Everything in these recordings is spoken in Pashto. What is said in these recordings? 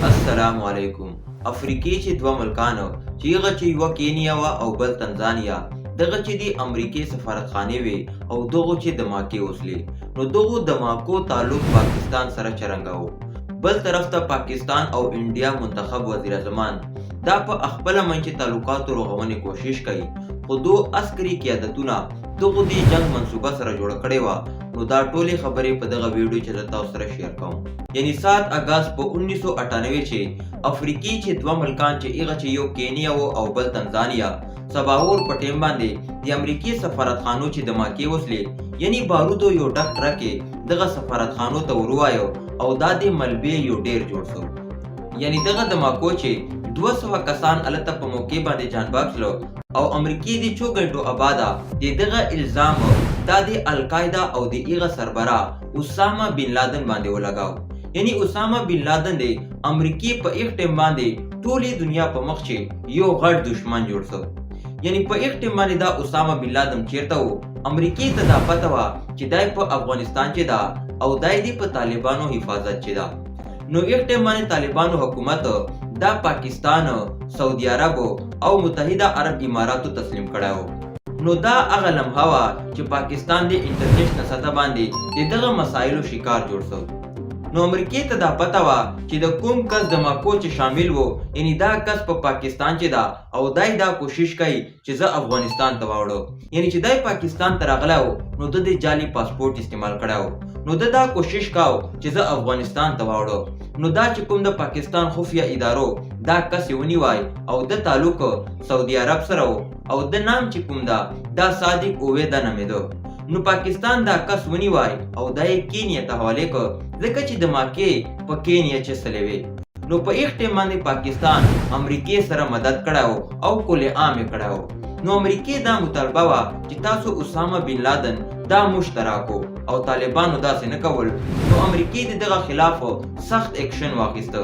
السلام علیکم. افریقې چې دوه ملکانو چې هغه چې یوه کینیا وه او بل تنزانیا، دغه چې د امریکې سفارتخانې وې او دغو چې دماکې وسلې، نو دغو دماکو تعلق پاکستان سره چرنګه و. بل طرف ته پاکستان او انډیا منتخب وزیر اعظمان دا په خپله منځي تعلقاتو رغونې کوشش کوي، خو دو عسکري قیادتونه دغو دې جنګ منصوبه سره جوړه کړې وه. نو دا ټولې خبرې په دغه ویډیو چې زه تاسو سره شیر کوم. یعنی 7 اگست په 1998 چې افریقې چې دوه ملکان چې هغه چې یو کینیا و او بل تنزانیا، سباور په ټیم باندې د امریکې سفارتخانو چې دماکې وسلې یعنی بارودو یو ډک ټرک یې دغه سفارتخانو ته وروایو او دا د ملبې یو ډیر جوړ شو. یعنی دغه دماکو چې 200 کسان الته په موقع باندې جان بخښلو او امریکې د 4 غنټو آباده د دغه الزام دا د القاعده او د هغه سربراه اسامه بن لادن باندې ولګاو. یعنی اسامه بن لادن د امریکې په یک ټیم باندې ټولې دنیا په مخ چې یو غټ دشمن جوړ شو. یعنی په یک ټیم باندې دا اسامه بن لادن چیرته و، امریکې ته دا پته وه چې دای په افغانستان کې دا او دای دی په طالبانو حفاظت چې دا. نو یک ټیم باندې طالبانو حکومت دا پاکستان، سعودي عرب او متحده عرب اماراتو تسلیم کړی و. نو دا هغه لمحه وه چې پاکستان د انټرنیشنل سطح باندې د دغه مسایلو شکار جوړ شو. نو امریکې ته دا پته وه چې د کوم کس دماکو چې شامل و، یعنی دا کس په پاکستان چې دا او دای دا کوشش کوي چې زه افغانستان ته واوړم. یعنی چې دای پاکستان ته راغلی و نو د جعلي پاسپورټ استعمال کړی و. نو دا کوشش کاو چې زه افغانستان ته واوړم. نو دا چې کوم د پاکستان خفیه ادارو دا کس یې ونیوای او د تعلق سعودي عرب سره و او د نام چې کوم دا صادق اویدا نومېده. نو پاکستان دا کس ونیوای او دا یې کینیا ته حواله کړ ځکه چې دماکې په کینیا چسلې وې. نو په یک ټیم باندې پاکستان امریکې سره مدد کړی او کل عام یې کړی و. نو امریکې دا مطالبه وه چې تاسو اسامه بن لادن دا مشترکو او طالبانو داسې نه کول. نو امریکې د دغه خلاف سخت اکشن واخیسته.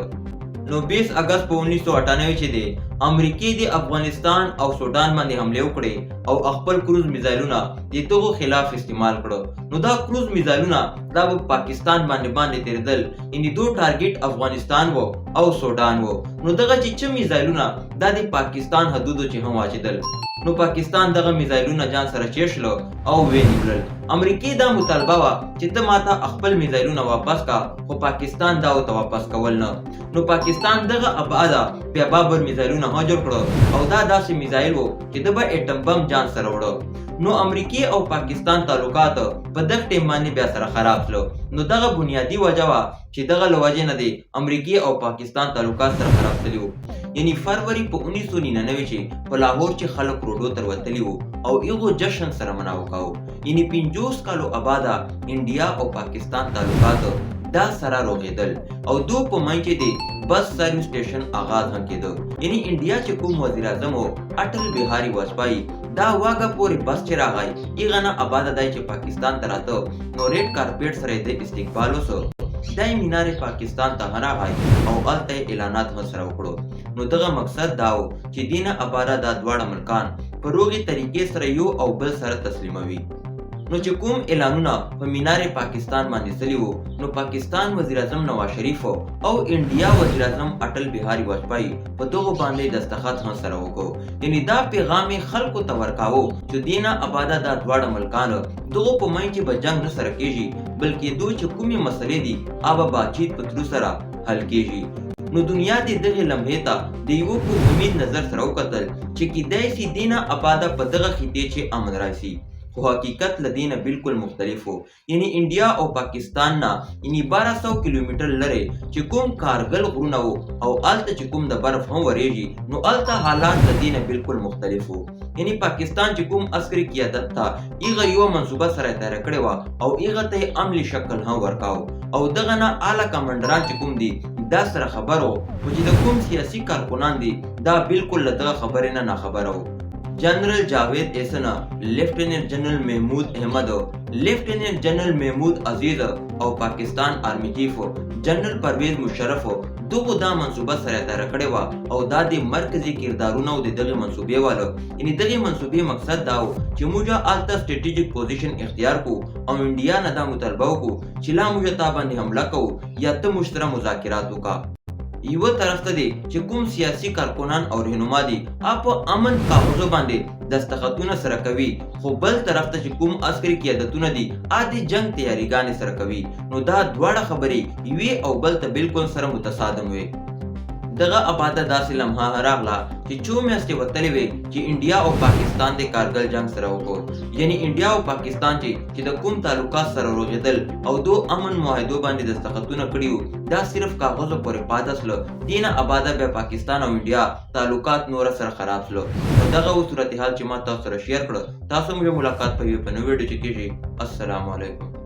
نو 20 اگست په 1998 چې دی امریکې د افغانستان او سودان باندې حمله وکړې او خپل کروز میزایلونه د دغو خلاف استعمال کړو. نو دا کروز میزایلونه دا په پاکستان باندې تیرېدل، یعنی دو ټارګټ افغانستان و او سودان و. نو دغه چې میزایلونه دا د پاکستان حدودو چې هم واچېدل. نو پاکستان دغه میزایلونه ځان سره چیښلو او وینیولل. امریکې دا مطالبه وه چې ته ماته خپل میزایلونه واپس کا، خو پاکستان دا ورته واپس کول نه. نو پاکستان دغه ابعاده بیا بابر میزایلونه هم جوړ کړو او دا داسې میزایل و چې د به اټم بم ځان سره وړو. نو امریکې او پاکستان تعلقات په دغه ټیم باندې بیا سره خراب شلو. نو دغه بنیادی وجه وه چې دغه له وجې نه دی امریکې او پاکستان تعلقات سره خراب شلي وو. یعنی فروری په 1999 چې په لاهور چې خلک روډو ته وتلي وو او هغو جشن سره مناو کاوه. یعنی 50 کالو آباده انډیا او پاکستان تعلقات دا سره روغېدل او دو په منځ کې دی بس سروس سټیشن آغاز هم کېده. یعنی انډیا چې کوم وزیر اعظم و اټل بهاري واجپايي دا واګه پورې بس چې راغی هغه نه آباده دی چې پاکستان ته راته. نو ریډ کارپیټ سره یې د استقبال وسو. دای مینار پاکستان ته راغی او هلته اعلانات هم سره وکړو. نو دغه مقصد دا و چې دینه آباده دا دواړه ملکان په روغې طریقې سره یو او بل سره تسلیموي. نو چې کوم اعلانونه په مینار پاکستان باندې سلی وو، نو پاکستان وزیر اعظم نواز شریف او انډیا وزیر اعظم اټل بهاري واجپايي په دغو باندې دستخط هم سره وکړو. یعنی دا پیغام خلکو ته ورکاوه چې دینه آباده دا دواړه ملکان دغو په منځ کې به جنګ نه سره کېږي، بلکې دوی چې کومې مسلې دي هغه باتچیت په تلو سره حل کېږي. نو دنیا د دغه لمحې ته د یوه په امید نظر سره وکتل چې کیدای شي دینه آباده په دغه خطې چې امن راشي، خو حقیقت له دې نه بالکل مختلف و. یعنی انډیا او پاکستان نه یعنی 1200 کیلومتر لرې چې کوم کارګل غرونه و او هلته چې کوم د برف هم ورېږي، نو هلته حالات له دې نه بالکل مختلف و. یعنی پاکستان چې کوم عسکري قیادت ته هغه یوه منصوبه سره تیاره کړې وه او هغه ته یې عملي شکل هم ورکاو او دغه نه اعلی کمانډران چې کوم دي دا سره خبر و، خو چې د کوم سیاسي کارکنان دي دا بالکل له دغه خبرې نه ناخبره و. General Javed Ehsan, lieutenant general Mahmud Ahmed, lieutenant general Mahmud Aziz او پاکستان آرمی چیف جنرال پرویز مشرف دغه دا منصوبه سره تیاره کړې وه او دا د مرکزي کردارونه او د دغې منصوبې والا، یعنې دغې منصوبې مقصد دا و چې موږ هلته سټریټیجیک پوزیشن اختیار کړو او انډیا نه دا مطالبه وکړو چې لا موږ تا باندې حمله کوو یا ته موږ سره مذاکرات وکړه. یو طرف ته دی چې کوم سیاسي کارکنان او رهنما دي په امن کاغذو باندې دستخطونه سره کوي، خو بل طرف ته چې کوم عسکري قیادتونه دي د جنگ تیاریګانې سره کوي. نو دا دواړه خبرې یوې او بل ته بالکل سره متصادم وي. دغه اباده داسې لمحه راغله چې څو میاشتې وتلې وې چې انډیا او پاکستان د کارګل جنگ سره وکړ. یعنی انډیا او پاکستان چې د کوم تعلقات سره رغېدل او دو امن معاهدو باندې دستخطونه کړي وو، دا صرف کاغذو پورې پاتې سوله. دینه اباده بیا پاکستان او انډیا تعلقات نور سره خراب سلو. دغه صورتحال چې ما تاسو سره شیر کړ. تاسو مې ملاقات په یو نوې ویډیو کې کیږي. السلام علیکم.